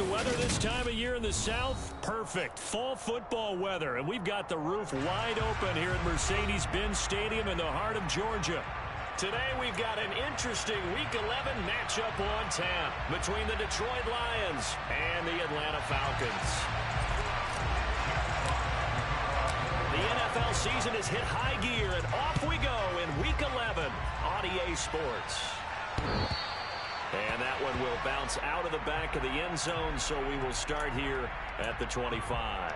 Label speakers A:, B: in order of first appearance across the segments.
A: the weather this time of year in the South? Perfect. Fall football weather. And we've got the roof wide open here at Mercedes-Benz Stadium in the heart of Georgia. Today we've got an interesting Week 11 matchup on tap between the Detroit Lions and the Atlanta Falcons. The NFL season has hit high gear, and off we go in Week 11 on EA Sports. And that one will bounce out of the back of the end zone, so we will start here at the 25.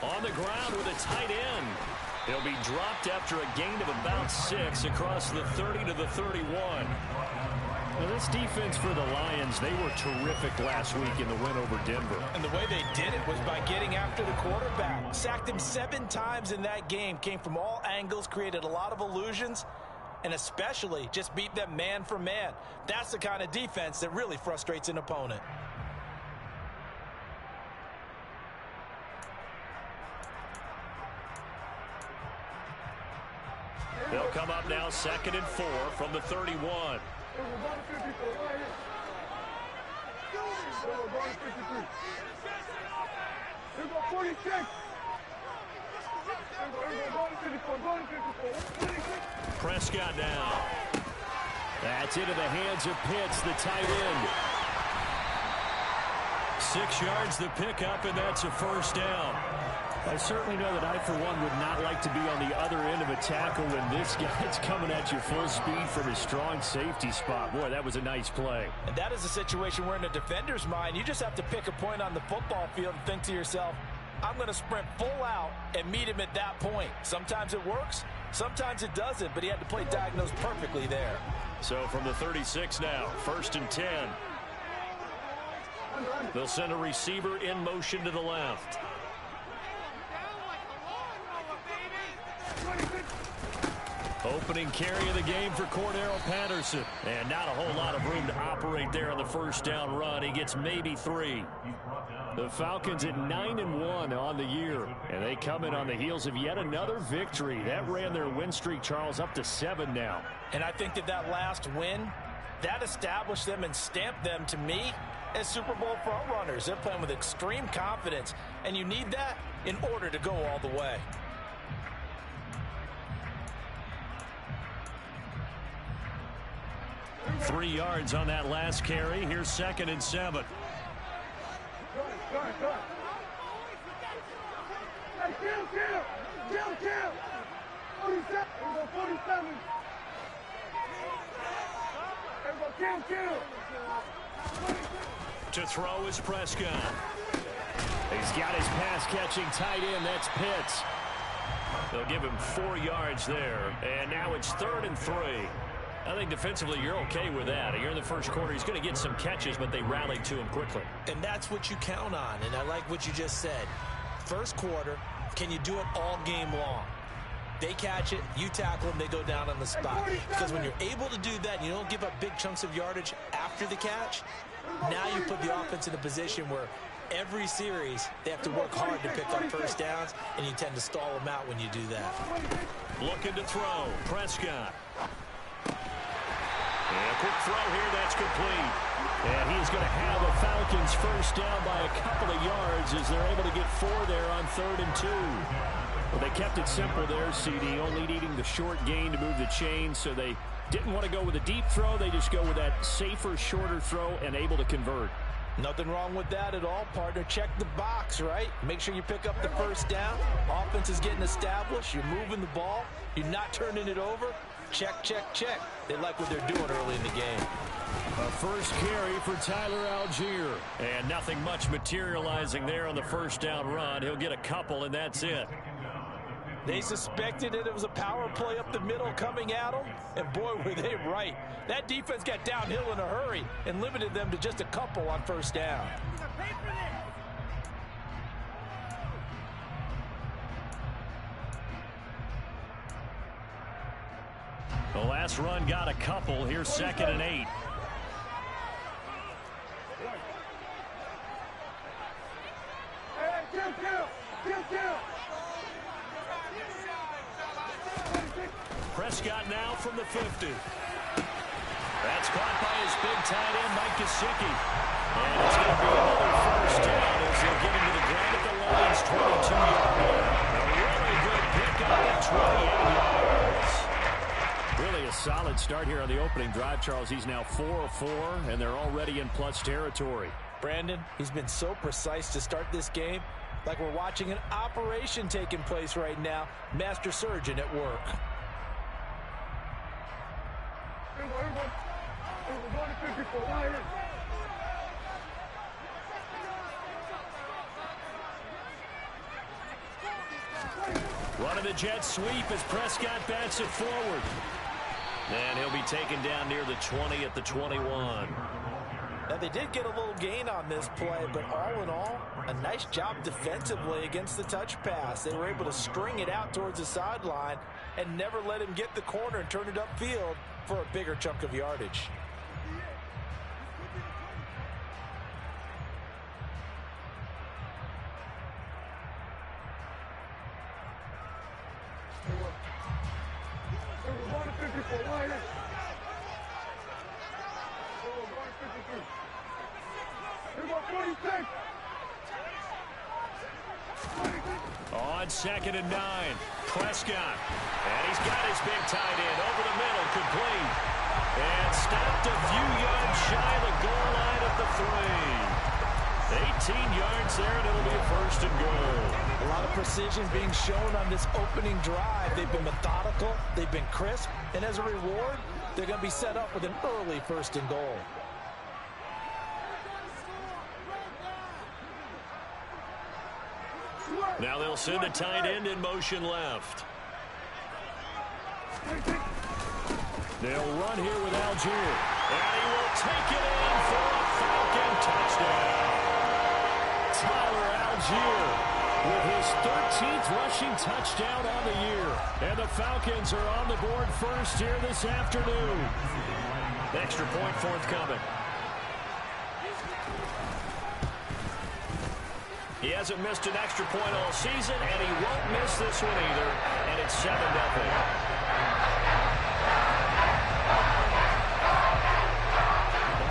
A: On the ground with a tight end. He'll be dropped after a gain of about 6 across the 30 to the 31. Now this defense for the Lions, they were terrific last week in the win over Denver.
B: And the way they did it was by getting after the quarterback. Sacked him 7 times in that game. Came from all angles, created a lot of illusions, and especially just beat them man for man. That's the kind of defense that really frustrates an opponent.
A: They'll come up now 2nd and 4 from the 31. Prescott now. That's into the hands of Pitts, the tight end. 6 yards the pickup, and that's a first down. I certainly know that I, for one, would not like to be on the other end of a tackle when this guy's coming at you full speed from his strong safety spot. Boy, that was a nice play.
B: And that is a situation where in a defender's mind, you just have to pick a point on the football field and think to yourself, I'm going to sprint full out and meet him at that point. Sometimes it works, sometimes it doesn't, but he had to play diagnosed perfectly there.
A: So from the 36 now, 1st and 10. They'll send a receiver in motion to the left. Opening carry of the game for Cordero Patterson. And not a whole lot of room to operate there on the first down run. He gets maybe 3. The Falcons at 9-1 on the year. And they come in on the heels of yet another victory. That ran their win streak, Charles, up to 7 now.
B: And I think that last win, that established them and stamped them, to me, as Super Bowl frontrunners. They're playing with extreme confidence. And you need that in order to go all the way.
A: 3 yards on that last carry. Here's 2nd and 7. To throw is Prescott. He's got his pass-catching tight end. That's Pitts. They'll give him 4 yards there. And now it's 3rd and 3. I think defensively you're okay with that. Here in the first quarter, he's going to get some catches, but they rallied to him quickly.
B: And that's what you count on, and I like what you just said. First quarter, can you do it all game long? They catch it, you tackle them, they go down on the spot. Because when you're able to do that, you don't give up big chunks of yardage after the catch, now you put the offense in a position where every series they have to work hard to pick up first downs, and you tend to stall them out when you do that.
A: Looking to throw, Prescott. And a quick throw here, that's complete. And he's going to have the Falcons first down by a couple of yards as they're able to get 4 there on 3rd and 2. Well, they kept it simple there, CD, only needing the short gain to move the chain, so they didn't want to go with a deep throw. They just go with that safer, shorter throw and able to convert.
B: Nothing wrong with that at all, partner. Check the box, right? Make sure you pick up the first down. Offense is getting established. You're moving the ball. You're not turning it over. Check, check, check. They like what they're doing early in the game.
A: A first carry for Tyler Algier. And nothing much materializing there on the first down run. He'll get a couple, and that's it.
B: They suspected that it was a power play up the middle coming at them, and boy, were they right. That defense got downhill in a hurry and limited them to just a couple on first down.
A: The last run got a couple. Here's 2nd and 8. Prescott now from the 50. That's caught by his big tight end, Mike Gesicki. And it's going to be another first down as they'll get into the ground at the Lions' 22-yard line. A really good pickup at 28 yards. Really a solid start here on the opening drive, Charles. He's now 4 of 4, and they're already in plus territory.
B: Brandon, he's been so precise to start this game, like we're watching an operation taking place right now. Master surgeon at work.
A: Running the jet sweep as Prescott bats it forward. And he'll be taken down near the 20 at the 21.
B: Now, they did get a little gain on this play, but all in all, a nice job defensively against the touch pass. They were able to string it out towards the sideline and never let him get the corner and turn it upfield for a bigger chunk of yardage.
A: On 2nd and 9, Prescott. And he's got his big tight end over the middle, complete. And stopped a few yards shy of the goal line at the 3. 18 yards there, and it'll be a 1st and goal.
B: A lot of precision being shown on this opening drive. They've been methodical, they've been crisp, and as a reward, they're going to be set up with an early 1st and goal.
A: Now they'll send the tight end in motion left. They'll run here with Algier. And he will take it in for a Falcon touchdown. Tyler Algier with his 13th rushing touchdown on the year. And the Falcons are on the board first here this afternoon. Extra point forthcoming. He hasn't missed an extra point all season, and he won't miss this one either. And it's 7-0.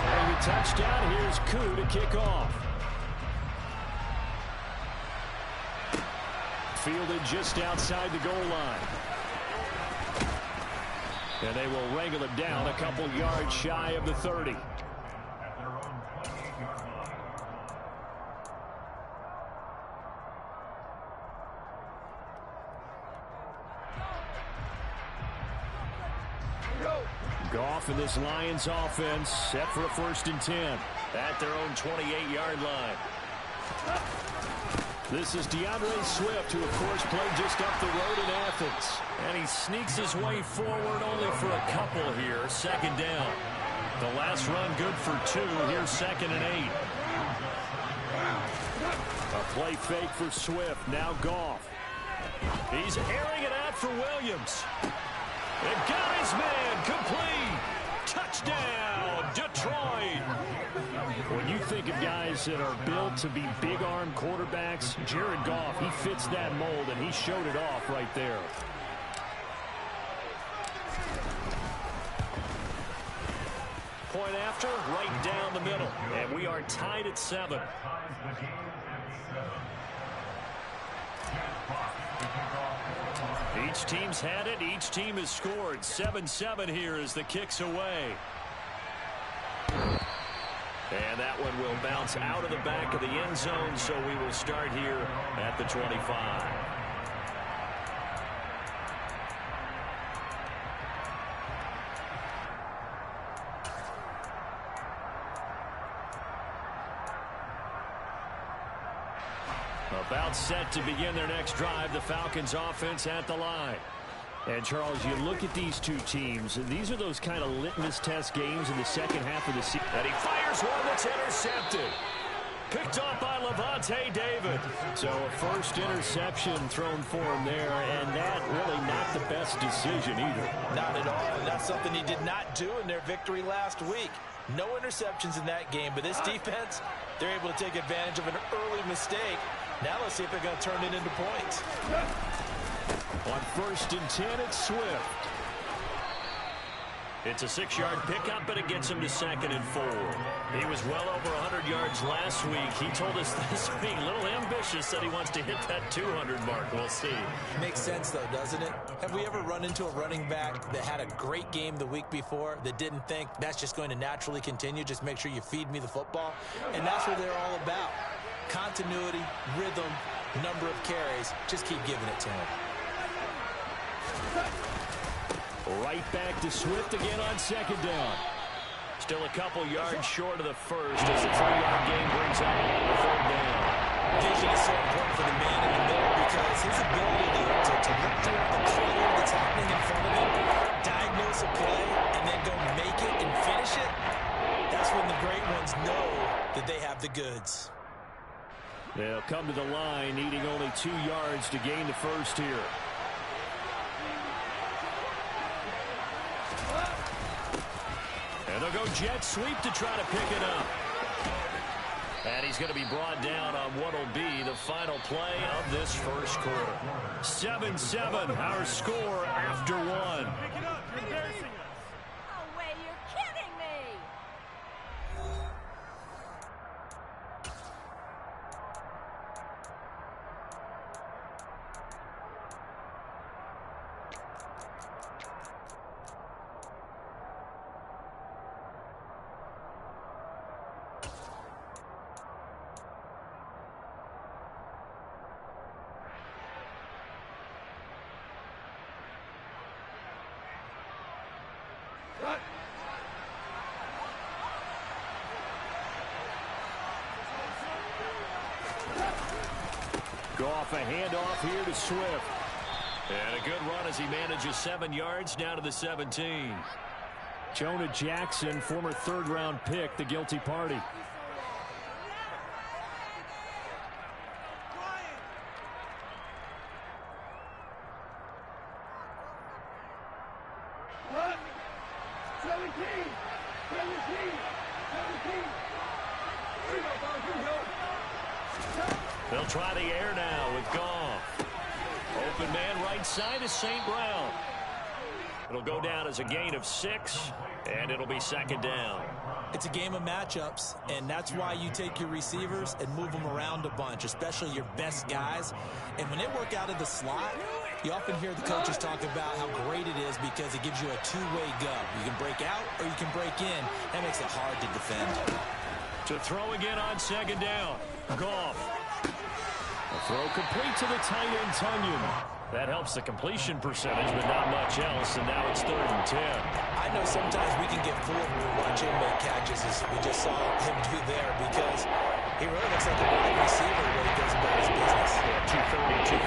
A: Following the touchdown, here's Koo to kick off. Fielded just outside the goal line. And they will wrangle him down a couple yards shy of the 30. Goff and this Lions offense set for a 1st and 10 at their own 28-yard line. This is DeAndre Swift, who, of course, played just up the road in Athens. And he sneaks his way forward only for a couple here. 2nd down. The last run good for 2. Here's 2nd and 8. A play fake for Swift. Now Goff. He's airing it out for Williams. And got his man complete. Touchdown, Detroit. When you think of guys that are built to be big-arm quarterbacks, Jared Goff, he fits that mold, and he showed it off right there. Point after, right down the middle. And we are tied at 7. Each team's had it. Each team has scored. 7-7 here as the kick's away. And that one will bounce out of the back of the end zone, so we will start here at the 25. About set to begin their next drive, the Falcons offense at the line. And, Charles, you look at these two teams, and these are those kind of litmus test games in the second half of the season. And he fires one that's intercepted. Picked off by Lavonte David. So a first interception thrown for him there, and that really not the best decision either.
B: Not at all, and that's something he did not do in their victory last week. No interceptions in that game, but this defense, they're able to take advantage of an early mistake. Now let's see if they're going to turn it into points.
A: On 1st and 10, it's Swift. It's a 6-yard pickup, but it gets him to 2nd and 4. He was well over 100 yards last week. He told us this week, a little ambitious, that he wants to hit that 200 mark. We'll see.
B: Makes sense, though, doesn't it? Have we ever run into a running back that had a great game the week before that didn't think that's just going to naturally continue? Just make sure you feed me the football. And that's what they're all about. Continuity, rhythm, number of carries. Just keep giving it to him.
A: Right back to Swift again on 2nd down. Still a couple yards short of the first as the 3-yard gain brings up 3rd down.
B: Vision is so important for the man in the middle because his ability to look through the clutter that's happening in front of him, diagnose a play, and then go make it and finish it, that's when the great ones know that they have the goods.
A: They'll come to the line needing only 2 yards to gain the first here. And they'll go jet sweep to try to pick it up. And he's going to be brought down on what will be the final play of this first quarter. 7-7, our score after 1.
C: No way, you're kidding me!
A: Goff, a handoff here to Swift. And a good run as he manages 7 yards down to the 17. Jonah Jackson, former 3rd-round pick, the guilty party. They'll try the air now with Goff. Open man right side is St. Brown. It'll go down as a gain of 6, and it'll be 2nd down.
B: It's a game of matchups, and that's why you take your receivers and move them around a bunch, especially your best guys. And when they work out of the slot, you often hear the coaches talk about how great it is because it gives you a two-way go. You can break out or you can break in. That makes it hard to defend.
A: To throw again on 2nd down. Goff. A throw complete to the tight end, Tunyon. That helps the completion percentage, but not much else, and now it's 3rd and 10.
B: I know sometimes we can get fooled when we watch him make catches, as we just saw him do there, because he really looks like a wide receiver when he goes about his business.
A: Yeah, 230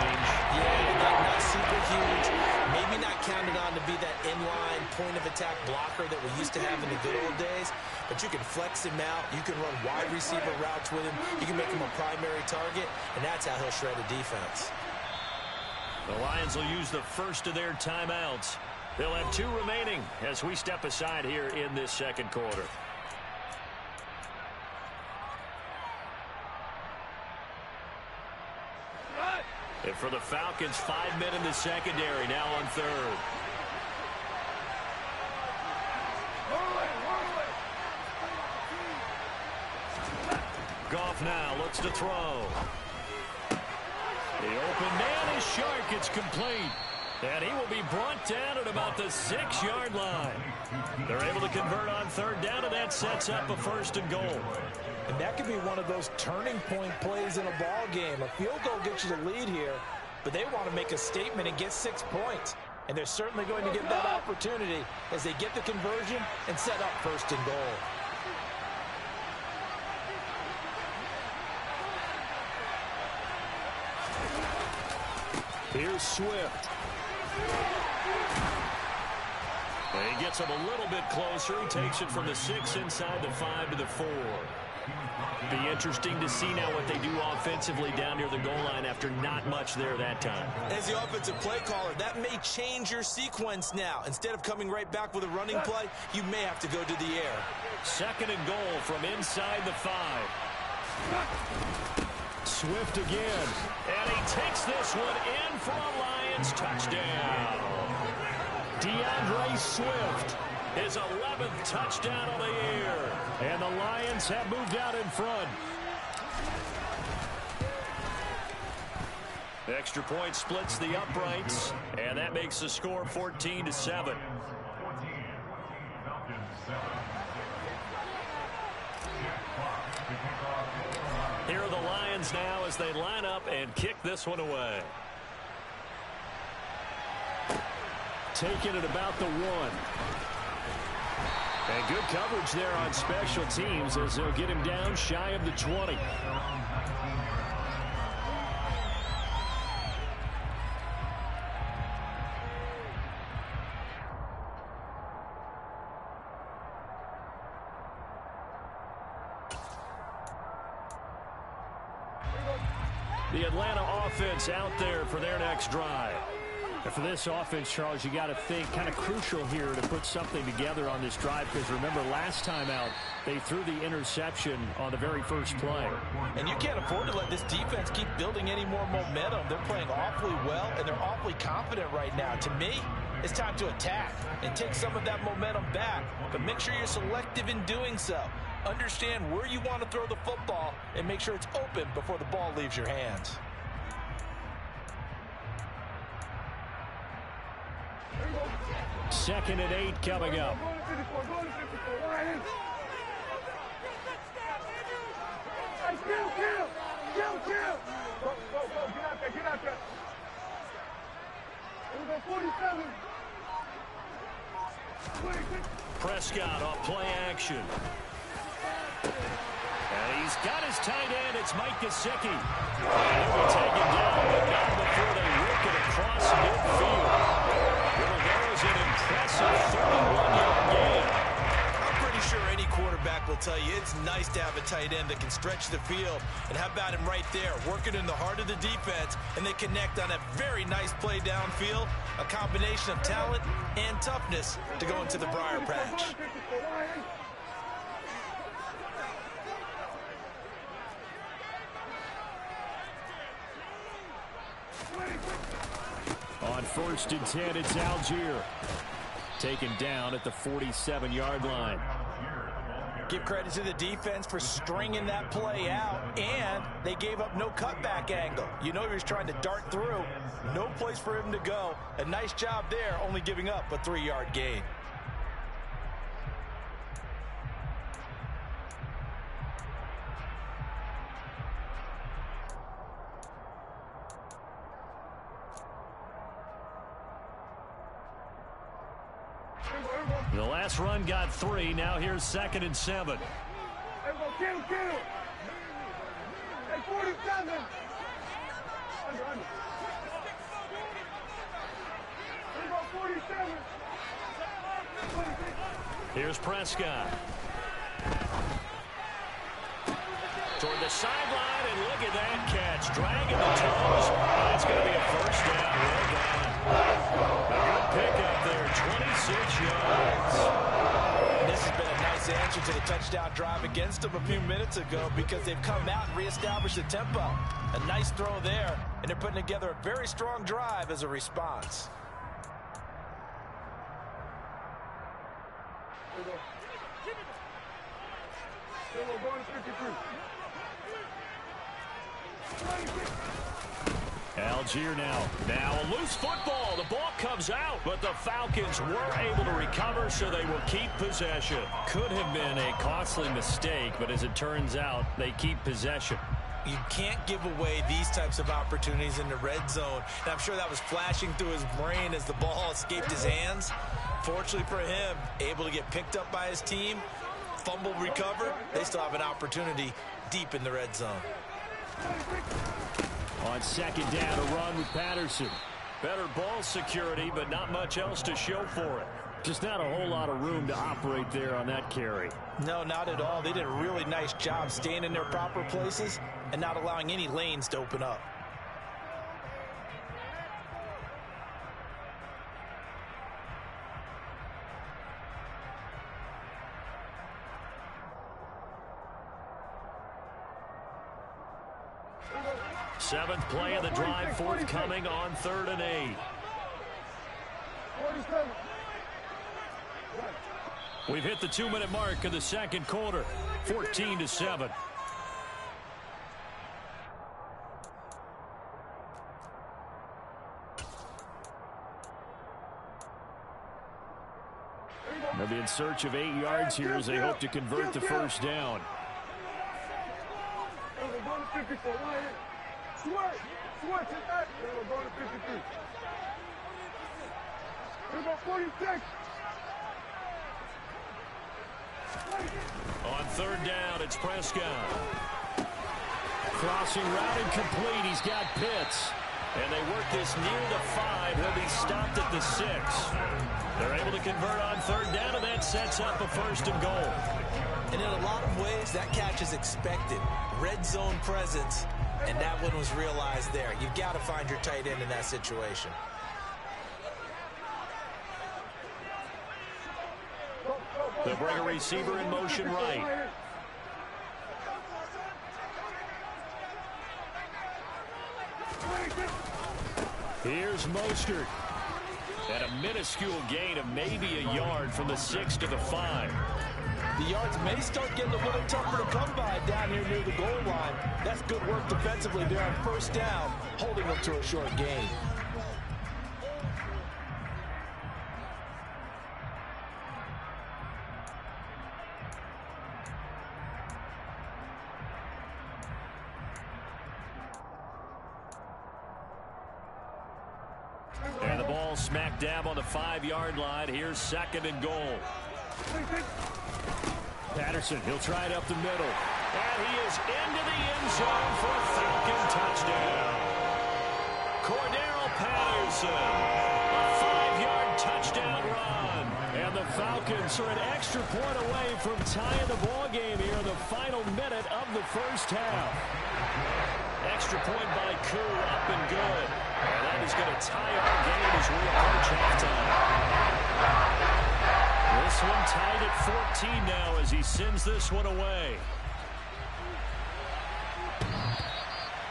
A: range.
B: Yeah, not super huge. Maybe not counted on to be that inline point-of-attack blocker that we used to have in the good old days, but you can flex him out. You can run wide receiver routes with him. You can make him a primary target, and that's how he'll shred a defense.
A: The Lions will use the first of their timeouts. They'll have 2 remaining as we step aside here in this 2nd quarter. And for the Falcons, 5 men in the secondary, now on 3rd. Goff now looks to throw. The open man is Shark. It's complete. And he will be brought down at about the 6-yard line. They're able to convert on 3rd down, and that sets up a 1st and goal.
B: And that could be one of those turning point plays in a ball game. A field goal gets you the lead here, but they want to make a statement and get 6 points. And they're certainly going to get that opportunity as they get the conversion and set up 1st and goal.
A: Here's Swift. And he gets him a little bit closer. He takes it from the 6 inside the 5 to the 4. Be interesting to see now what they do offensively down near the goal line after not much there that time.
B: As the offensive play caller, that may change your sequence now. Instead of coming right back with a running play, you may have to go to the air.
A: 2nd and goal from inside the 5. Swift again. And he takes this one in for a Lions touchdown. DeAndre Swift, his 11th touchdown of the year. And the Lions have moved out in front. Extra point splits the uprights, and that makes the score 14-7. Here are the Lions now as they line up and kick this one away. Taking it about the 1. And good coverage there on special teams as they'll get him down shy of the 20. The Atlanta offense out there for their next drive. And for this offense, Charles, you got to think kind of crucial here to put something together on this drive, because remember last time out they threw the interception on the very first play.
B: And you can't afford to let this defense keep building any more momentum. They're playing awfully well, and they're awfully confident right now. To me, it's time to attack and take some of that momentum back, but make sure you're selective in doing so. Understand where you want to throw the football and make sure it's open before the ball leaves your hands.
A: Second and 8 coming up. Prescott off play action. And he's got his tight end. It's Mike Gesicki. He'll be taken down, but not before they work it across midfield. There is an impressive 31-yard gain.
B: I'm pretty sure any quarterback will tell you it's nice to have a tight end that can stretch the field. And how about him right there, working in the heart of the defense, and they connect on a very nice play downfield, a combination of talent and toughness to go into the briar patch.
A: On 1st and 10, it's Algier. Taken down at the 47-yard line.
B: Give credit to the defense for stringing that play out, and they gave up no cutback angle. You know he was trying to dart through. No place for him to go. A nice job there, only giving up a 3-yard gain.
A: The last run got 3. Now here's 2nd and 7. Here's Prescott. Toward the sideline, and look at that catch. Dragging the toes. It's going to be a first down. Well done. A good pickup there, 26 yards.
B: This has been a nice answer to the touchdown drive against them a few minutes ago, because they've come out and reestablished the tempo. A nice throw there, and they're putting together a very strong drive as a response.
A: Algier now a loose football. The ball comes out, but the Falcons were able to recover, so they will keep possession. Could have been a costly mistake, but as it turns out, they keep possession.
B: You can't give away these types of opportunities in the red zone. And I'm sure that was flashing through his brain as the ball escaped his hands. Fortunately for him, able to get picked up by his team, fumble recovered. They still have an opportunity deep in the red zone.
A: On second down, a run with Patterson. Better ball security, but not much else to show for it. Just not a whole lot of room to operate there on that carry.
B: No, not at all. They did a really nice job staying in their proper places and not allowing any lanes to open up.
A: Seventh play of the drive forthcoming on 3rd and 8. We've hit the 2-minute mark of the second quarter, 14-7. They'll be in search of 8 yards here as they hope to convert the first down. On 3rd down, it's Prescott. Crossing route incomplete. He's got Pitts. And they work this near the 5. He'll be stopped at the 6. They're able to convert on 3rd down, and that sets up a 1st and goal.
B: And in a lot of ways, that catch is expected. Red zone presence, and that one was realized there. You've got to find your tight end in that situation.
A: They'll bring a receiver in motion right. Here's Mostert. And a minuscule gain of maybe a yard from the 6 to the 5.
B: The yards may start getting a little tougher to come by down here near the goal line. That's good work defensively there on 1st down, holding them to a short gain.
A: And the ball smack dab on the 5-yard line. Here's 2nd and goal. Patterson, he'll try it up the middle. And he is into the end zone for a Falcon touchdown. Cordero Patterson, a 5-yard touchdown run. And the Falcons are an extra point away from tying the ball game here in the final minute of the first half. Extra point by Koo, up and good. And that is going to tie our game as we approach halftime. This one tied at 14 now as he sends this one away.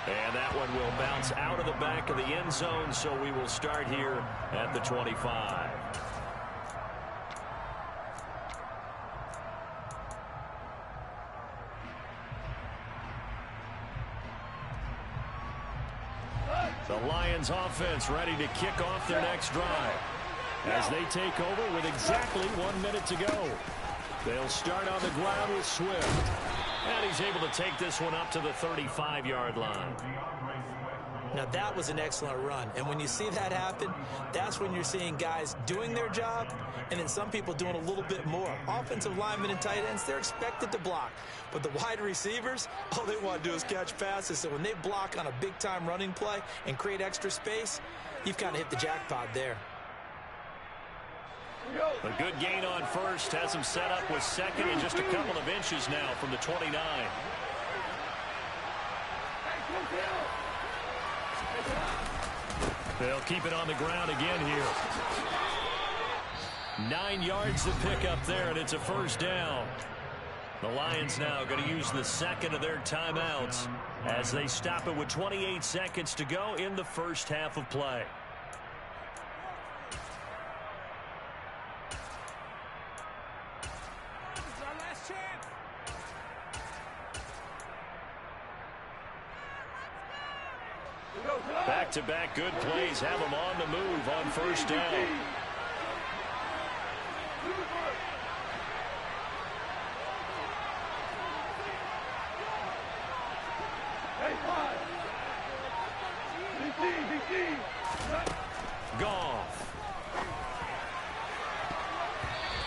A: And that one will bounce out of the back of the end zone, so we will start here at the 25. The Lions offense ready to kick off their next drive as they take over with exactly 1 minute to go. They'll start on the ground with Swift. And he's able to take this one up to the 35-yard line.
B: Now that was an excellent run. And when you see that happen, that's when you're seeing guys doing their job and then some people doing a little bit more. Offensive linemen and tight ends, they're expected to block. But the wide receivers, all they want to do is catch passes. So when they block on a big-time running play and create extra space, you've kind of hit the jackpot there.
A: A good gain on first. Has him set up with 2nd and just a couple of inches now from the 29. They'll keep it on the ground again here. 9 yards to pick up there, and it's a first down. The Lions now going to use the 2nd of their timeouts as they stop it with 28 seconds to go in the first half of play. Back-to-back good plays have them on the move on first down. Goff.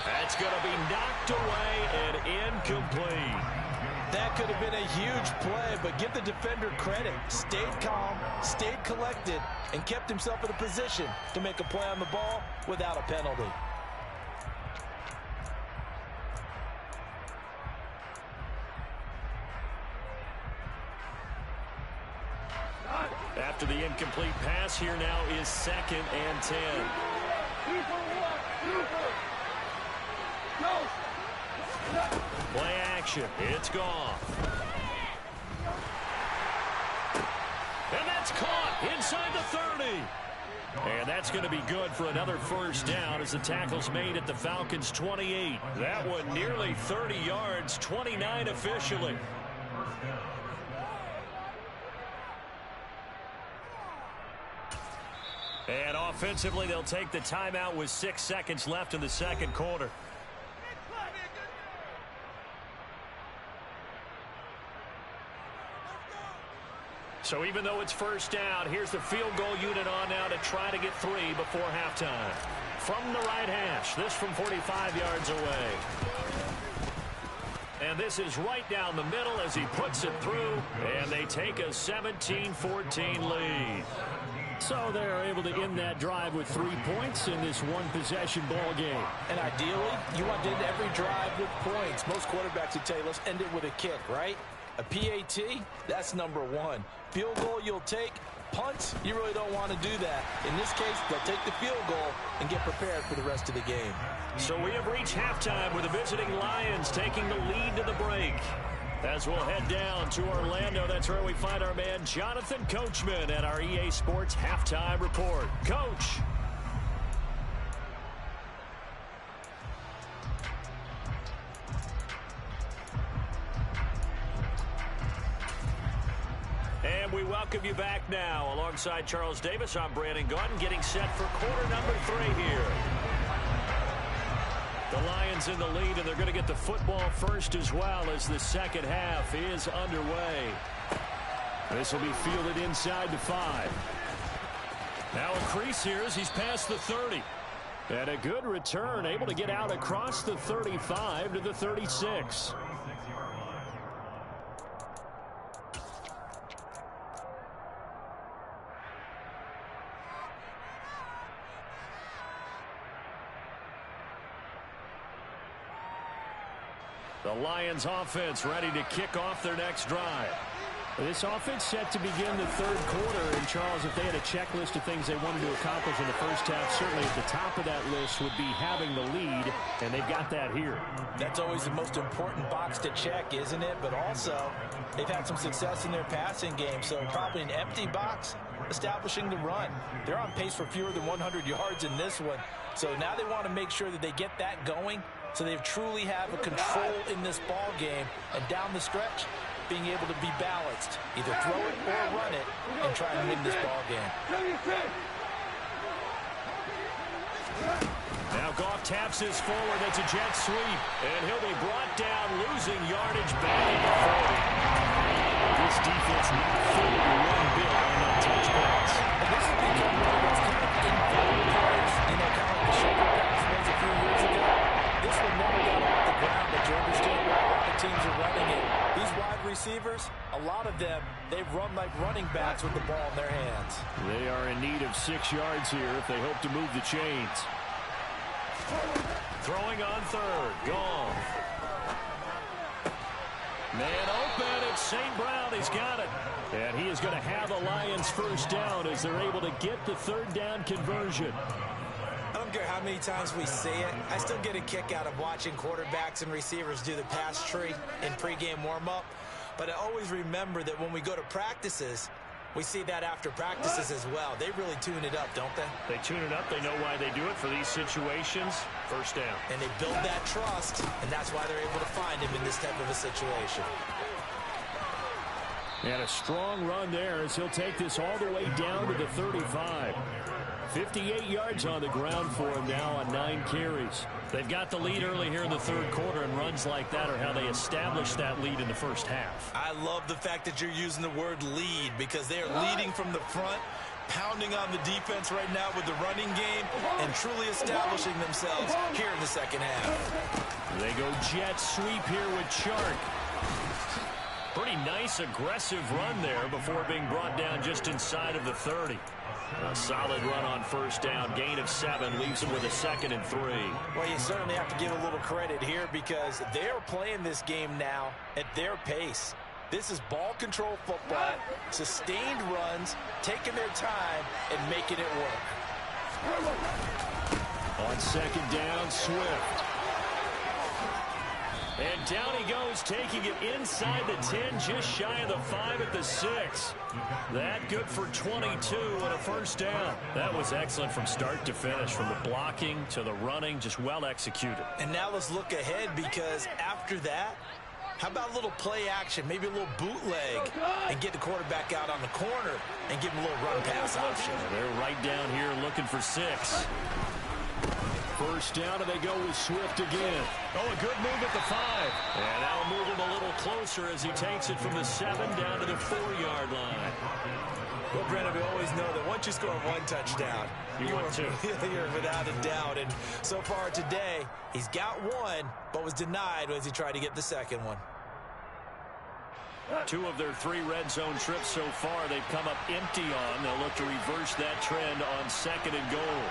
A: That's going to be knocked away and incomplete.
B: That That could have been a huge play, but give the defender credit. Stayed calm, stayed collected, and kept himself in a position to make a play on the ball without a penalty.
A: After the incomplete pass, here now is 2nd and 10. Play action. It's gone. And that's caught inside the 30. And that's going to be good for another first down as the tackle's made at the Falcons' 28. That one nearly 30 yards, 29 officially. And offensively, they'll take the timeout with 6 seconds left in the second quarter. So even though it's first down, here's the field goal unit on now to try to get 3 before halftime. From the right hash, this from 45 yards away. And this is right down the middle as he puts it through, and they take a 17-14 lead. So they're able to end that drive with 3 points in this one-possession ball game.
B: And ideally, you want to end every drive with points. Most quarterbacks would tell you, let's end it with a kick, right? A PAT, that's number 1. Field goal you'll take. Punts, you really don't want to do that. In this case, they'll take the field goal and get prepared for the rest of the game.
A: So we have reached halftime with the visiting Lions taking the lead to the break. As we'll head down to Orlando, that's where we find our man Jonathan Coachman at our EA Sports Halftime Report. Coach. And we welcome you back now. Alongside Charles Davis, I'm Brandon Gaudin, getting set for quarter number 3 here. The Lions in the lead, and they're going to get the football first as well as the second half is underway. This will be fielded inside the 5. Now a crease here as he's past the 30. And a good return, able to get out across the 35 to the 36. The Lions offense ready to kick off their next drive. This offense set to begin the third quarter. And, Charles, if they had a checklist of things they wanted to accomplish in the first half, certainly at the top of that list would be having the lead, and they've got that here.
B: That's always the most important box to check, isn't it? But also, they've had some success in their passing game, so probably an empty box establishing the run. They're on pace for fewer than 100 yards in this one. So now they want to make sure that they get that going so they truly have a control in this ball game, and down the stretch, being able to be balanced, either throw it or run it, and try and win this ball game.
A: Now Goff taps this forward. That's a jet sweep, and he'll be brought down, losing yardage back at the 40. This defense not fully one bit on that touchbacks.
B: And this has become one of those kind of invaluable players, you know, kind of like the shoulder pass was a few years ago. This one never got off the ground, but you understand why a lot of teams are running it. These wide receivers, a lot of them, they've run like running backs with the ball in their hands.
A: They are in need of 6 yards here if they hope to move the chains. Throwing on third. Gone. Man open. It's St. Brown. He's got it. And he is going to have the Lions first down as they're able to get the third down conversion.
D: I don't care how many times we see it. I still get a kick out of watching quarterbacks and receivers do the pass tree in pregame warm-up. But I always remember that when we go to practices, we see that after practices as well. They really tune it up, don't they?
A: They tune it up. They know why they do it for these situations. First down.
D: And they build that trust, and that's why they're able to find him in this type of a situation.
A: And a strong run there as he'll take this all the way down to the 35. 58 yards on the ground for him now on 9 carries. They've got the lead early here in the third quarter, and runs like that are how they establish that lead in the first half.
B: I love the fact that you're using the word lead, because they are leading from the front, pounding on the defense right now with the running game, and truly establishing themselves here in the second half.
A: They go jet sweep here with Chark. Pretty nice, aggressive run there before being brought down just inside of the 30. A solid run on first down. Gain of 7 leaves him with a 2nd and 3.
D: Well, you certainly have to give a little credit here because they're playing this game now at their pace. This is ball control football, sustained runs, taking their time, and making it work.
A: On 2nd down, Swift. And down he goes, taking it inside the 10, just shy of the 5 at the 6. That good for 22 and a first down. That was excellent from start to finish, from the blocking to the running, just well executed.
D: And now let's look ahead because after that, how about a little play action, maybe a little bootleg, and get the quarterback out on the corner and give him a little run pass option.
A: They're right down here looking for 6. First down, and they go with Swift again. Oh, a good move at the 5. And that'll move him a little closer as he takes it from the 7 down to the 4-yard line.
D: Well, Brandon, we always know that once you score 1 touchdown,
A: you want 2.
D: You're without a doubt. And so far today, he's got 1, but was denied as he tried to get the 2nd one.
A: 2 of their 3 red zone trips so far they've come up empty on. They'll look to reverse that trend on 2nd and goal.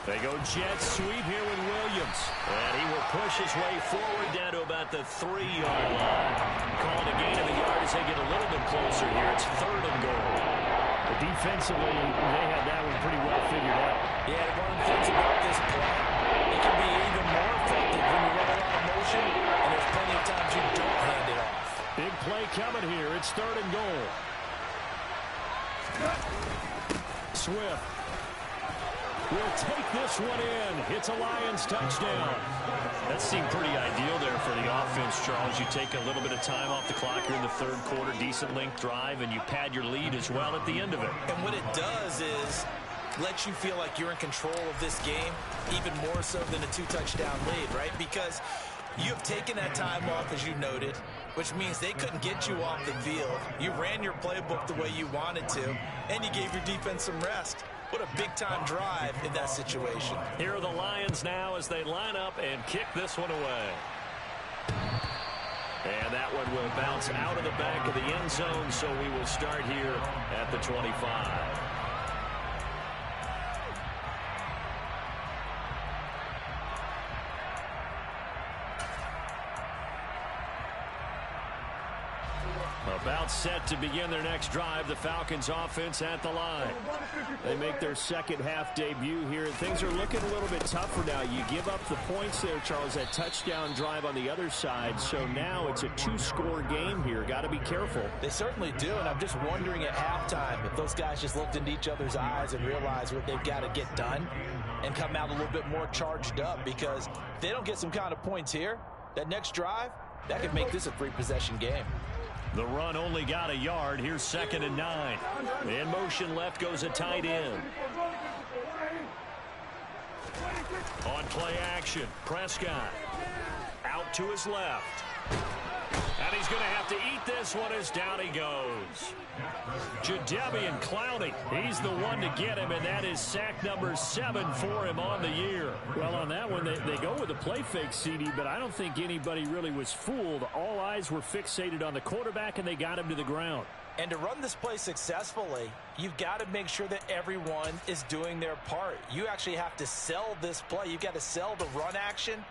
A: They go jet sweep here with Williams. And he will push his way forward down to about the 3-yard line. Calling a gain of a yard as they get a little bit closer here. It's 3rd and goal. But defensively, they had that one pretty well figured out.
D: Yeah, one of the things about this play, it can be even more effective when you run a lot of motion, and there's plenty of times you don't hand it off.
A: Big play coming here. It's 3rd and goal. Swift will take this one in. It's a Lions touchdown. That seemed pretty ideal there for the offense, Charles. You take a little bit of time off the clock here in the 3rd quarter, decent length drive, and you pad your lead as well at the end of it.
D: And what it does is let you feel like you're in control of this game, even more so than a 2-touchdown lead, right? Because you have taken that time off, as you noted, which means they couldn't get you off the field. You ran your playbook the way you wanted to, and you gave your defense some rest. What a big-time drive in that situation.
A: Here are the Lions now as they line up and kick this one away. And that one will bounce out of the back of the end zone, so we will start here at the 25. About set to begin their next drive, the Falcons offense at the line. They make their second half debut here, and things are looking a little bit tougher now. You give up the points there, Charles, that touchdown drive on the other side, so now it's a 2-score game here. Got to be careful.
D: They certainly do, and I'm just wondering at halftime if those guys just looked into each other's eyes and realized what they've got to get done and come out a little bit more charged up, because if they don't get some kind of points here, that next drive, that could make this a 3-possession game.
A: The run only got a yard. Here's 2nd and 9. In motion left goes a tight end. On play action, Prescott out to his left. And he's going to have to eat this one as down he goes. Jadeveon Clowney, he's the one to get him, and that is sack number 7 for him on the year.
E: Well, on that one, they go with a play fake, CD, but I don't think anybody really was fooled. All eyes were fixated on the quarterback, and they got him to the ground.
D: And to run this play successfully, you've got to make sure that everyone is doing their part. You actually have to sell this play. You've got to sell the run action.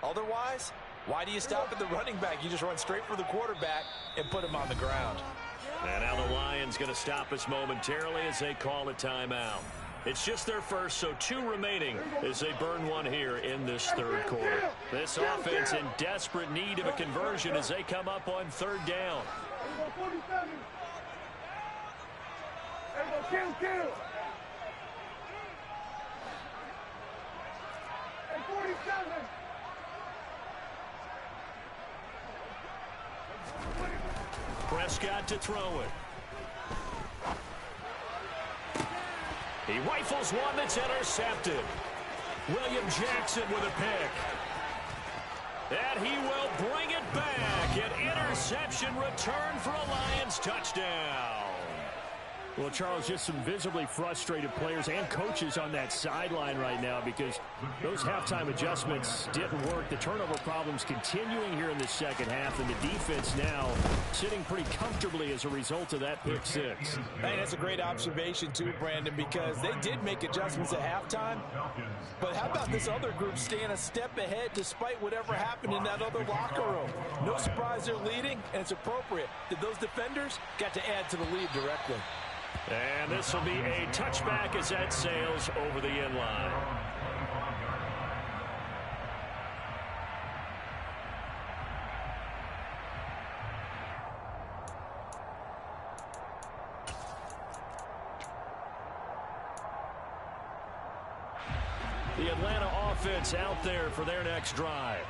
D: Otherwise, why do you stop at the running back? You just run straight for the quarterback and put him on the ground.
A: And now the Lions going to stop us momentarily as they call a timeout. It's just their first, so 2 remaining as they burn one here in this 3rd quarter. This offense in desperate need of a conversion as they come up on 3rd down.
F: Kill. And 47.
A: Prescott to throw it. He rifles one that's intercepted. William Jackson with a pick. And he will bring it back. An interception return for a Lions touchdown.
E: Well, Charles, just some visibly frustrated players and coaches on that sideline right now because those halftime adjustments didn't work. The turnover problems continuing here in the second half, and the defense now sitting pretty comfortably as a result of that pick six.
D: Hey, that's a great observation too, Brandon, because they did make adjustments at halftime. But how about this other group staying a step ahead despite whatever happened in that other locker room? No surprise they're leading, and it's appropriate that those defenders got to add to the lead directly.
E: And this will be a touchback as that sails over the end line. The Atlanta offense out there for their next drive.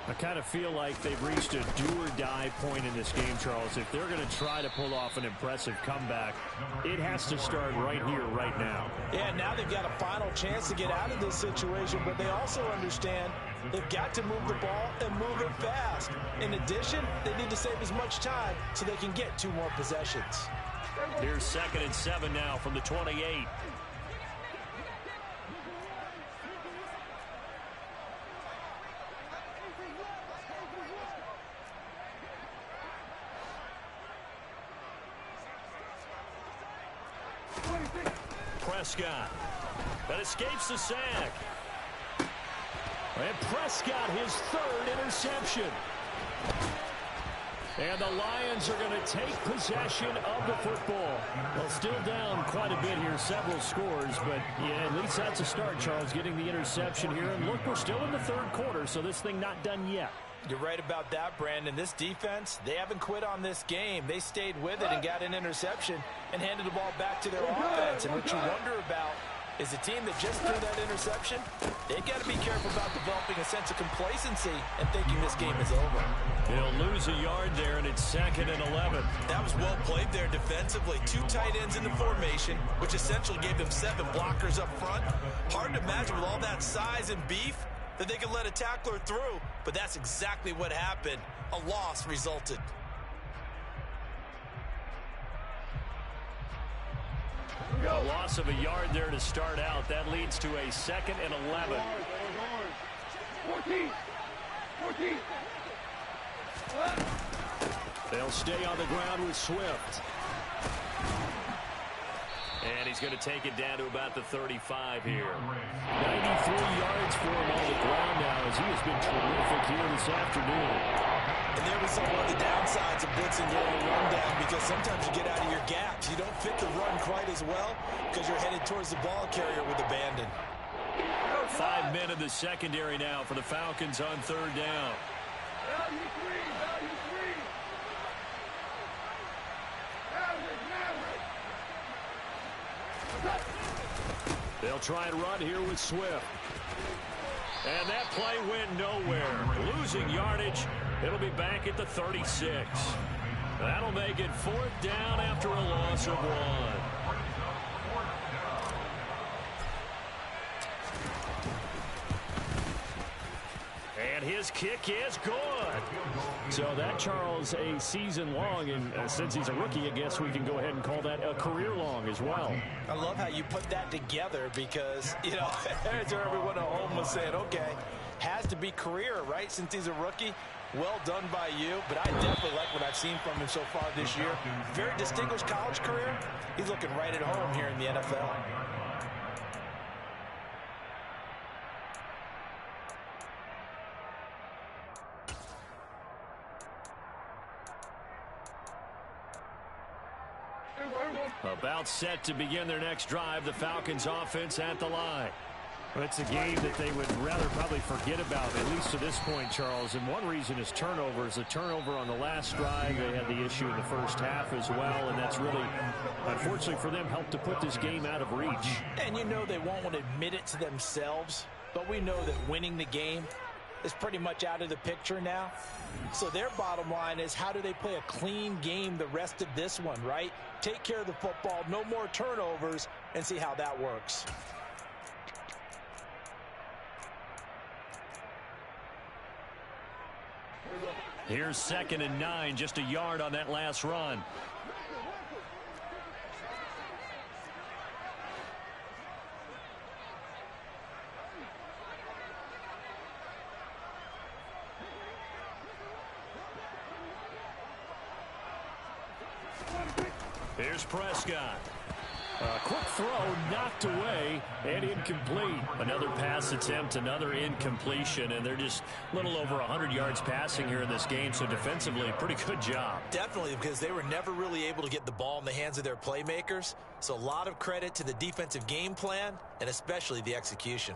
E: I kind of feel like they've reached a do-or-die point in this game, Charles. If they're going to try to pull off an impressive comeback, it has to start right here, right now.
D: Yeah, now they've got a final chance to get out of this situation, but they also understand they've got to move the ball and move it fast. In addition, they need to save as much time so they can get 2 more possessions.
E: Here's 2nd and 7 now from the 28. Prescott. That escapes the sack. And Prescott, his 3rd interception. And the Lions are going to take possession of the football. Well, still down quite a bit here, several scores, but yeah, at least that's a start, Charles, getting the interception here. And look, we're still in the 3rd quarter, so this thing not done yet.
D: You're right about that, Brandon. This defense, they haven't quit on this game. They stayed with it and got an interception and handed the ball back to their offense. And what you wonder about is the team that just threw that interception, they've got to be careful about developing a sense of complacency and thinking this game is over.
E: They'll lose a yard there, and it's 2nd and 11.
D: That was well played there defensively. 2 tight ends in the formation, which essentially gave them 7 blockers up front. Hard to imagine with all that size and beef that they could let a tackler through, but that's exactly what happened. A loss resulted.
E: A loss of a yard there to start out. That leads to a 2nd and 11. 14. They'll stay on the ground with Swift. And he's going to take it down to about the 35 here. 93 yards for him on the ground now as he has been terrific here this afternoon.
D: And there was one of the downsides of blitzing during a rundown because sometimes you get out of your gaps. You don't fit the run quite as well because you're headed towards the ball carrier with abandon.
E: 5 men in the secondary now for the Falcons on 3rd down. They'll try and run here with Swift. And that play went nowhere. Losing yardage. It'll be back at the 36. That'll make it 4th down after a loss of 1. And his kick is good. So that, Charles, a season long, and since he's a rookie, I guess we can go ahead and call that a career long as well.
D: I love how you put that together because, you know, there's everyone at home was saying, okay, has to be career, right, since he's a rookie. Well done by you, but I definitely like what I've seen from him so far this year. Very distinguished college career. He's looking right at home here in the NFL.
E: About set to begin their next drive, the Falcons offense at the line. Well, it's a game that they would rather probably forget about, at least to this point, Charles. And one reason is turnovers. A turnover on the last drive. They had the issue in the first half as well, and that's really, unfortunately for them, helped to put this game out of reach.
D: And you know they won't want to admit it to themselves, but we know that winning the game is pretty much out of the picture now. So their bottom line is, how do they play a clean game the rest of this one, right? Take care of the football, no more turnovers, and see how that works.
E: Here's 2nd and 9, just a yard on that last run. Here's Prescott. A quick throw knocked away and incomplete. Another pass attempt, another incompletion, and they're just a little over 100 yards passing here in this game, so defensively, pretty good job.
D: Definitely, because they were never really able to get the ball in the hands of their playmakers, so a lot of credit to the defensive game plan and especially the execution.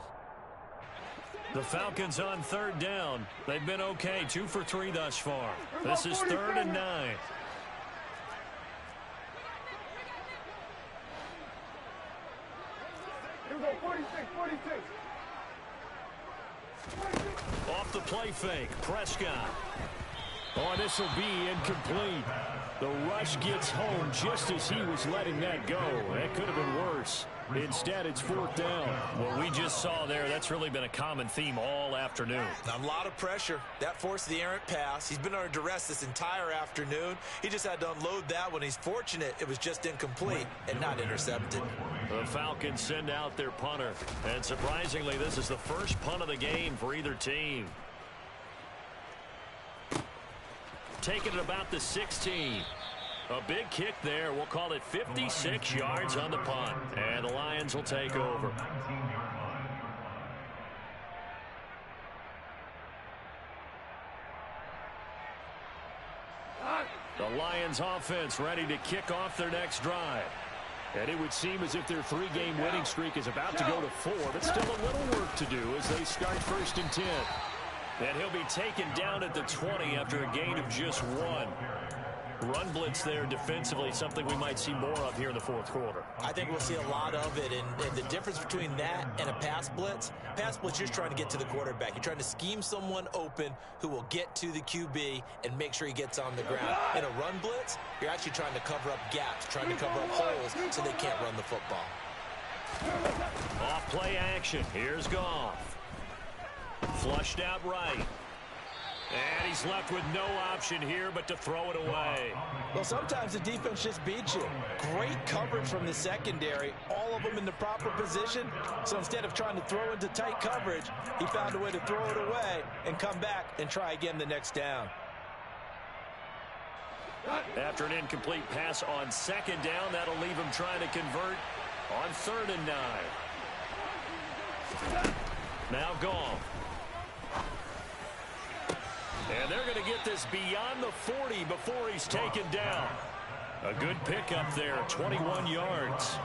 E: The Falcons on third down. They've been okay, 2 for 3 thus far. This is 3rd and 9. Off the play fake, Prescott. Oh, this will be incomplete. The rush gets home just as he was letting that go. That could have been worse. Instead, it's 4th down. What we just saw there, that's really been a common theme all afternoon.
D: A lot of pressure. That forced the errant pass. He's been under duress this entire afternoon. He just had to unload that one. He's fortunate it was just incomplete and not intercepted.
E: The Falcons send out their punter. And surprisingly, this is the first punt of the game for either team. Taking it about the 16. A big kick there. We'll call it 56 yards on the punt. And the Lions will take over. The Lions offense ready to kick off their next drive. And it would seem as if their 3-game winning streak is about to go to 4, but still a little work to do as they start 1st and 10. And he'll be taken down at the 20 after a gain of just 1. Run blitz there defensively, something we might see more of here in the 4th quarter.
D: I think we'll see a lot of it, and the difference between that and a pass blitz, you're just trying to get to the quarterback. You're trying to scheme someone open who will get to the QB and make sure he gets on the ground. In a run blitz, you're actually trying to cover up gaps, trying to cover up holes so they can't run the football.
E: Off play action. Here's Goff. Flushed out right. And he's left with no option here but to throw it away.
D: Well, sometimes the defense just beats you. Great coverage from the secondary, all of them in the proper position. So instead of trying to throw into tight coverage, he found a way to throw it away and come back and try again the next down.
E: After an incomplete pass on 2nd down, that'll leave him trying to convert on 3rd and 9. Now Goff. And they're going to get this beyond the 40 before he's taken down. A good pickup there, 21 yards.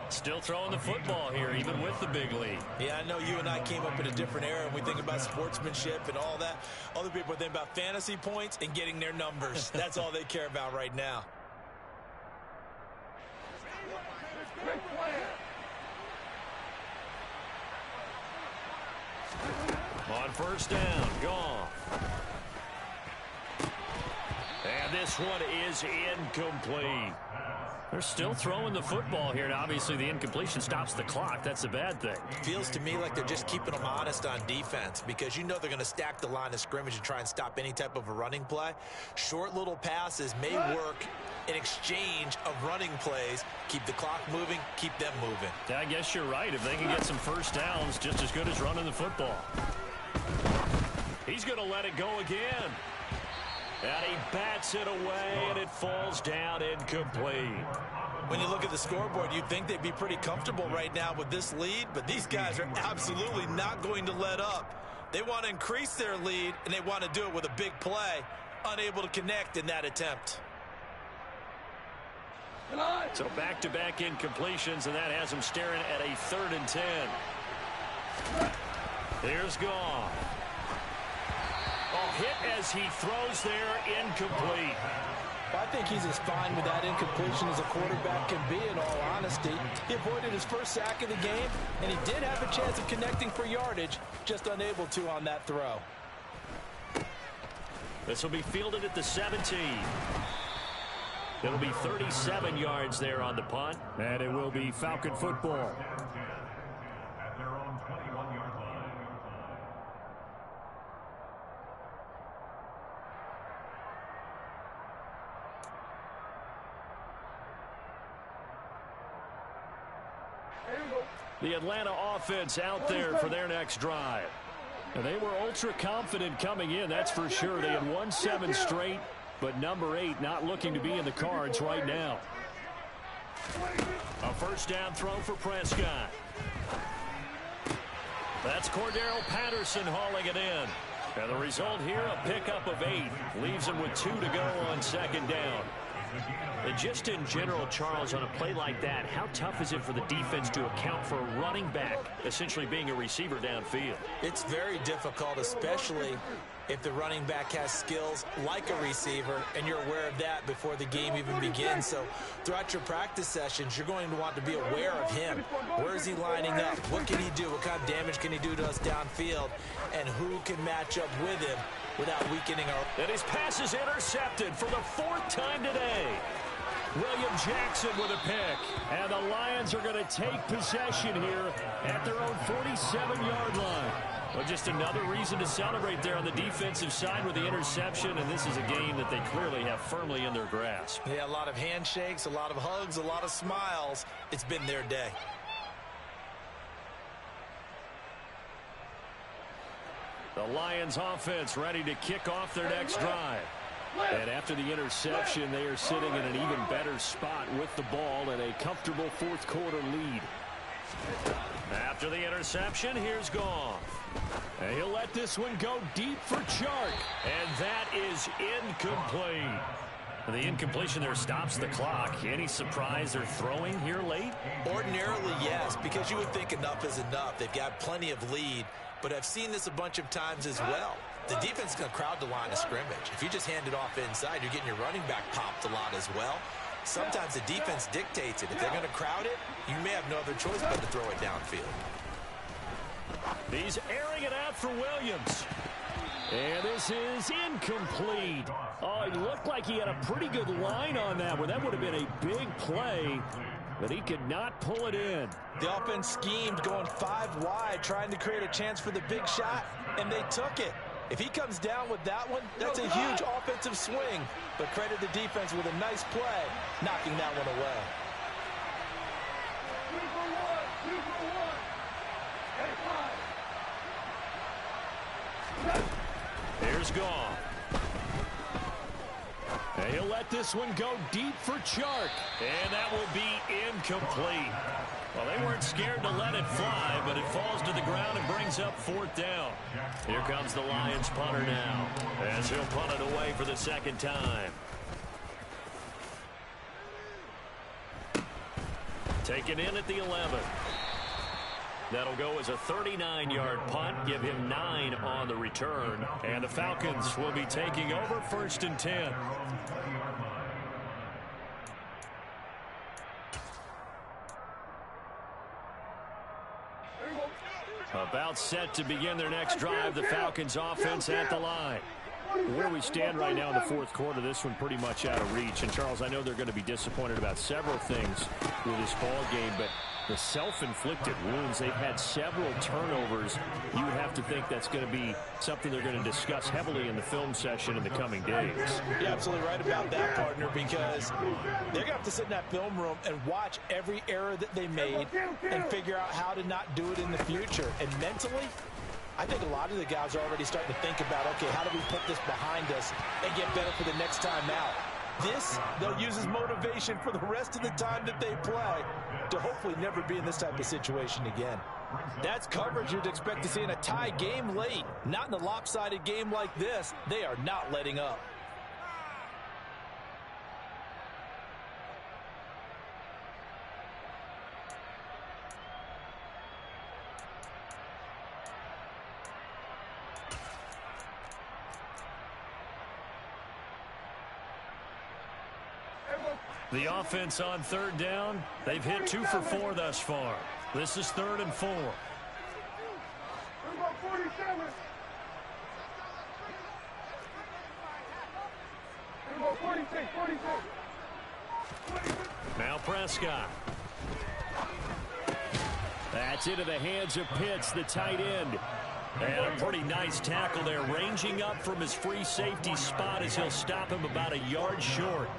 E: Still throwing the football here, even with the big lead.
D: Yeah, I know you and I came up in a different era, and we think about sportsmanship and all that. Other people think about fantasy points and getting their numbers. That's all they care about right now.
E: On 1st down, Goff. And this one is incomplete. They're still throwing the football here, and obviously the incompletion stops the clock. That's a bad thing.
D: Feels to me like they're just keeping them honest on defense because you know they're going to stack the line of scrimmage and try and stop any type of a running play. Short little passes may work in exchange of running plays. Keep the clock moving, keep them moving.
E: I guess you're right. If they can get some 1st downs, just as good as running the football. He's going to let it go again. And he bats it away, and it falls down incomplete.
D: When you look at the scoreboard, you'd think they'd be pretty comfortable right now with this lead, but these guys are absolutely not going to let up. They want to increase their lead, and they want to do it with a big play, unable to connect in that attempt.
E: So back-to-back incompletions, and that has them staring at a 3rd and 10. Here's Goff. Hit as he throws there, incomplete.
D: I think he's as fine with that incompletion as a quarterback can be, in all honesty. He avoided his first sack of the game, and he did have a chance of connecting for yardage, just unable to on that throw.
E: This will be fielded at the 17. It'll be 37 yards there on the punt, and it will be Falcon football. The Atlanta offense out there for their next drive. And they were ultra confident coming in, that's for sure. They had won 7 straight, but number 8 not looking to be in the cards right now.
A: A first down throw for Prescott. That's Cordero Patterson hauling it in. And the result here, a pickup of 8. Leaves him with 2 to go on second down. And just in general, Charles, on a play like that, how tough is it for the defense to account for a running back essentially being a receiver downfield?
D: It's very difficult, especially if the running back has skills like a receiver, and you're aware of that before the game even begins. So throughout your practice sessions, you're going to want to be aware of him. Where is he lining up? What can he do? What kind of damage can he do to us downfield? And who can match up with him without weakening our...
A: And his pass is intercepted for the 4th time today. William Jackson with a pick. And the Lions are going to take possession here at their own 47-yard line. Well, just another reason to celebrate there on the defensive side with the interception, and this is a game that they clearly have firmly in their grasp.
D: Yeah, a lot of handshakes, a lot of hugs, a lot of smiles. It's been their day.
A: The Lions offense ready to kick off their next drive. And after the interception, they are sitting in an even better spot with the ball and a comfortable 4th quarter lead. After the interception, here's Goff. And he'll let this one go deep for Chark. And that is incomplete. The incompletion there stops the clock. Any surprise they're throwing here late?
D: Ordinarily, yes, because you would think enough is enough. They've got plenty of lead, but I've seen this a bunch of times as well. The defense is going to crowd the line of scrimmage. If you just hand it off inside, you're getting your running back popped a lot as well. Sometimes the defense dictates it. If they're going to crowd it, you may have no other choice but to throw it downfield.
A: He's airing it out for Williams. And this is incomplete. Oh, it looked like he had a pretty good line on that one. That would have been a big play, but he could not pull it in.
D: The offense schemed going 5 wide, trying to create a chance for the big shot, and they took it. If he comes down with that one, that's a huge offensive swing. But credit the defense with a nice play, knocking that one away.
A: Here's Goff. And he'll let this one go deep for Chark. And that will be incomplete. Well, they weren't scared to let it fly, but it falls to the ground and brings up 4th down. Here comes the Lions punter now, as he'll punt it away for the 2nd time. Taken in at the 11. That'll go as a 39-yard punt, give him 9 on the return. And the Falcons will be taking over 1st and 10. About set to begin their next drive, the Falcons offense at the line. Where we stand right now in the 4th quarter, this one pretty much out of reach. And, Charles, I know they're going to be disappointed about several things with this ball game, but the self-inflicted wounds, they've had several turnovers. You would have to think that's going to be something they're going to discuss heavily in the film session in the coming days.
D: You're absolutely right about that, partner, because they're going to have to sit in that film room and watch every error that they made and figure out how to not do it in the future. And mentally, I think a lot of the guys are already starting to think about, okay, how do we put this behind us and get better for the next time out? This, they'll use as motivation for the rest of the time that they play to hopefully never be in this type of situation again. That's coverage you'd expect to see in a tie game late. Not in a lopsided game like this. They are not letting up.
A: The offense on 3rd down, they've hit 2 for 4 thus far. This is 3rd and 4. Now Prescott. That's into the hands of Pitts, the tight end. And a pretty nice tackle there, ranging up from his free safety spot as he'll stop him about a yard short.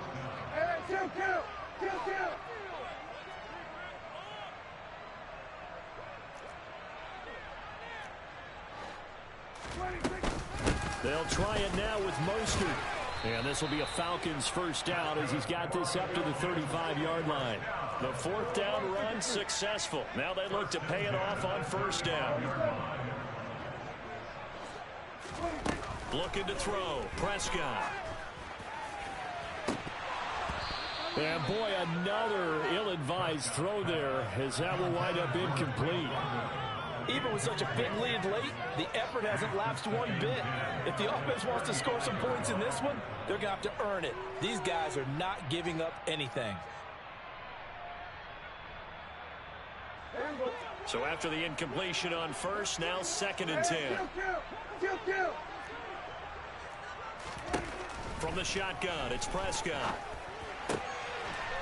A: They'll try it now with Mostert. And this will be a Falcons first down as he's got this up to the 35-yard line. The fourth down run successful. Now they look to pay it off on first down. Looking to throw. Prescott. And boy, another ill-advised throw there as that will wind up incomplete.
F: Even with such a big lead late, the effort hasn't lapsed one bit. If the offense wants to score some points in this one, they're going to have to earn it. These guys are not giving up anything.
A: So after the incompletion on first, now 2nd and 10. From the shotgun, it's Prescott.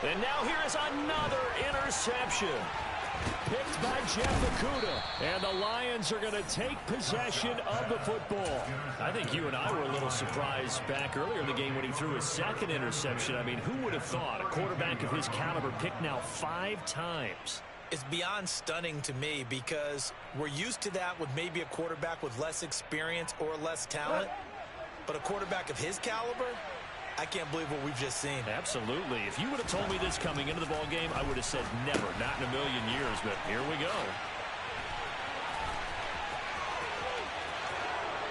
A: And now here is another interception. Picked by Jeff Okudah. And the Lions are going to take possession of the football. I think you and I were a little surprised back earlier in the game when he threw his 2nd interception. I mean, who would have thought a quarterback of his caliber picked now 5 times?
D: It's beyond stunning to me because we're used to that with maybe a quarterback with less experience or less talent. But a quarterback of his caliber, I can't believe what we've just seen.
A: Absolutely. If you would have told me this coming into the ball game, I would have said never, not in a million years. But here we go.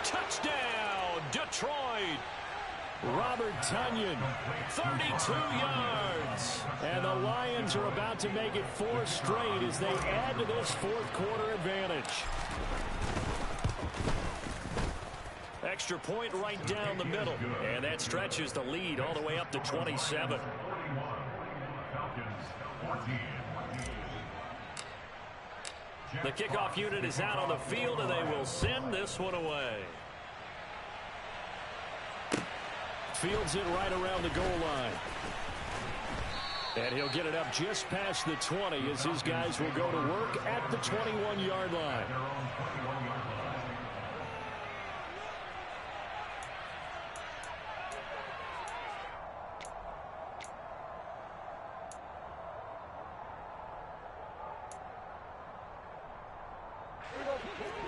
A: Touchdown, Detroit. Robert Tonyan, 32 yards. And the Lions are about to make it 4 straight as they add to this fourth quarter advantage. Extra point right down the middle. And that stretches the lead all the way up to 27. The kickoff unit is out on the field, and they will send this one away. Fields it right around the goal line. And he'll get it up just past the 20 as his guys will go to work at the 21-yard line.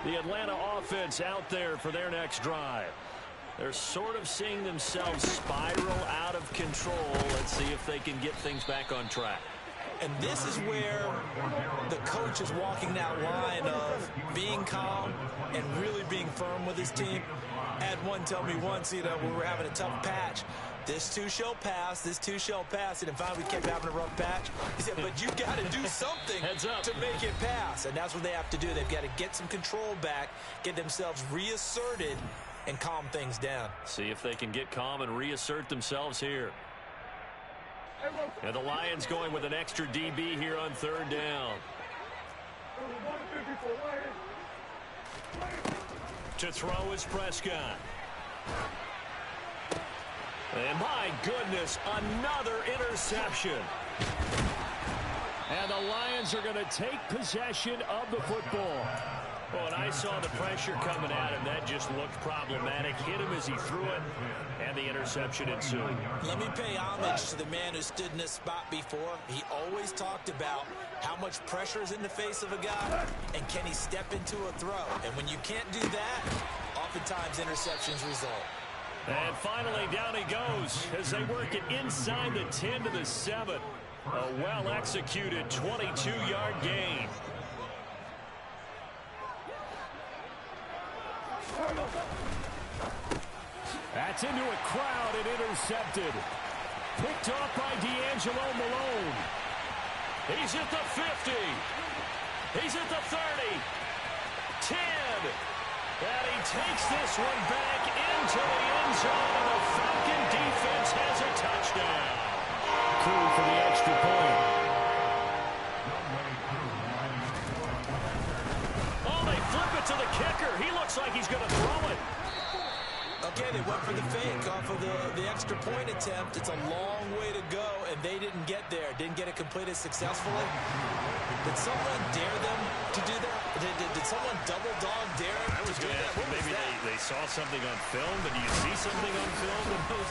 A: The Atlanta offense out there for their next drive. They're sort of seeing themselves spiral out of control. Let's see if they can get things back on track.
D: And this is where the coach is walking that line of being calm and really being firm with his team. I had one tell me once, we were having a tough patch. This too shall pass, this too shall pass. And finally we kept having a rough patch. He said, but you got to do something to make it pass. And that's what they have to do. They've got to get some control back, get themselves reasserted, and calm things down.
A: See if they can get calm and reassert themselves here. And the Lions going with an extra DB here on 3rd down. To throw is Prescott. And my goodness, another interception. And the Lions are going to take possession of the football. Well, and I saw the pressure coming at him. That just looked problematic. Hit him as he threw it, and the interception ensued.
D: Let me pay homage to the man who stood in this spot before. He always talked about how much pressure is in the face of a guy, and can he step into a throw. And when you can't do that, oftentimes interceptions result.
A: And finally, down he goes as they work it inside the 10 to the 7. A well-executed 22-yard gain. That's into a crowd and intercepted. Picked off by D'Angelo Malone. He's at the 50. He's at the 30. 10. And he takes this one back into the end zone. And the Falcon defense has a touchdown. Cool for the extra point. Oh, they flip it to the kicker. He looks like he's going to throw it.
D: Okay, they went for the fake off of the extra point attempt. It's a long way to go, and they didn't get there. Didn't get it completed successfully. Did someone dare them to do that? Did someone double dog dare them to do that?
A: Maybe they saw something on film. Did you see something on film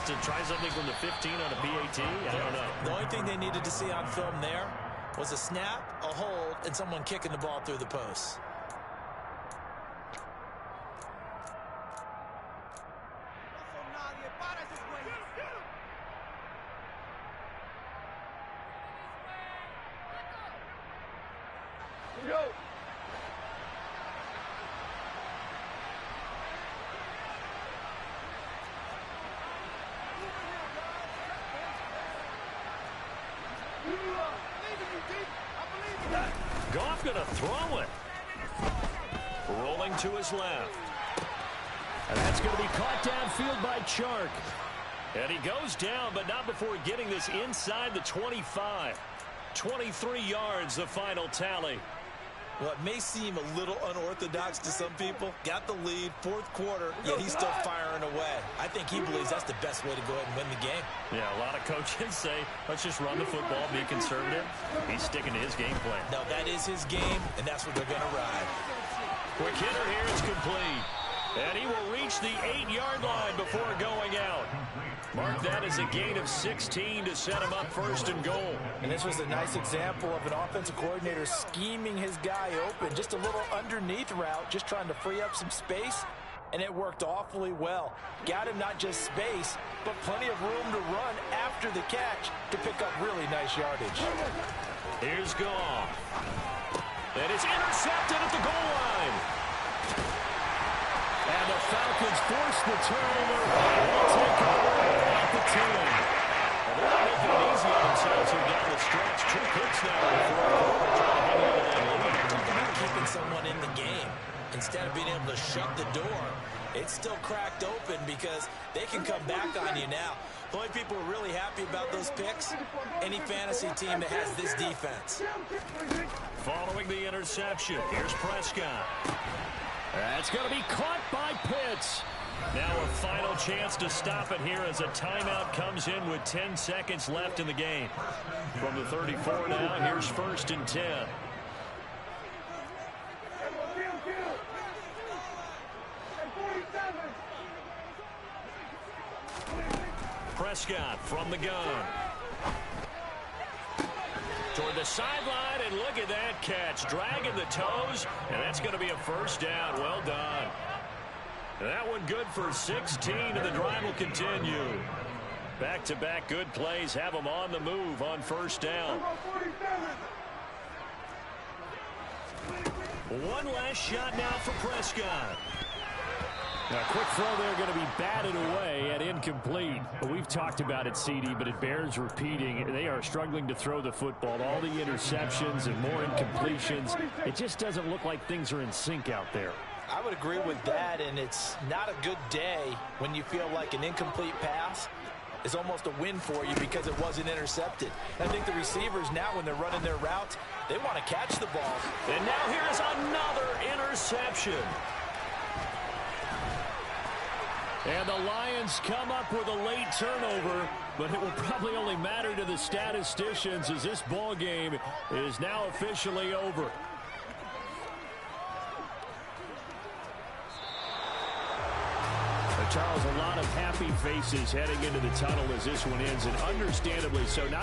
A: to try something from the 15 on a PAT? I don't know.
D: The only thing they needed to see on film there was a snap, a hold, and someone kicking the ball through the post.
C: Nadie para esos güeyes.
A: Goff going to throw it. Rolling to his left. And that's going to be caught downfield by Chark. And he goes down, but not before getting this inside the 25. 23 yards, the final tally.
B: Well, it may seem a little unorthodox to some people. Got the lead, fourth quarter, yet he's still firing away. I think he believes that's the best way to go ahead and win the game.
A: Yeah, a lot of coaches say, let's just run the football, be conservative. He's sticking to his game plan.
B: No, that is his game, and that's what they're going to ride.
A: Quick hitter here, it's complete. And he will reach the 8-yard line before going out. Mark that as a gain of 16 to set him up first and goal.
F: And this was a nice example of an offensive coordinator scheming his guy open. Just a little underneath route, just trying to free up some space, and it worked awfully well. Got him not just space, but plenty of room to run after the catch to pick up really nice yardage.
A: Here's Goff. And it's intercepted at the goal line. And the Falcons force the turnover. They'll take over at the 10. Well, they're not making it easy on themselves here down the stretch. 2 picks now in the fourth quarter, trying to hang on to that lead.
B: Talk about keeping someone in the game. Instead of being able to shut the door, it's still cracked open because they can come back on you now. The only people who are really happy about those picks, any fantasy team that has this defense.
A: Following the interception, here's Prescott. That's going to be caught by Pitts. Now a final chance to stop it here as a timeout comes in with 10 seconds left in the game. From the 34 now, here's 1st and 10. Prescott from the gun. Toward the sideline, and look at that catch. Dragging the toes, and that's going to be a first down. Well done. That one good for 16, and the drive will continue. Back-to-back good plays have them on the move on first down. One last shot now for Prescott.
E: A quick throw there going to be batted away at incomplete. We've talked about it, CD, but it bears repeating. They are struggling to throw the football. All the interceptions and more incompletions. It just doesn't look like things are in sync out there.
F: I would agree with that, and it's not a good day when you feel like an incomplete pass is almost a win for you because it wasn't intercepted. I think the receivers now, when they're running their routes, they want to catch the ball.
A: And now here's another interception. And the Lions come up with a late turnover, but it will probably only matter to the statisticians as this ball game is now officially over. Charles, a lot of happy faces heading into the tunnel as this one ends, and understandably so. Not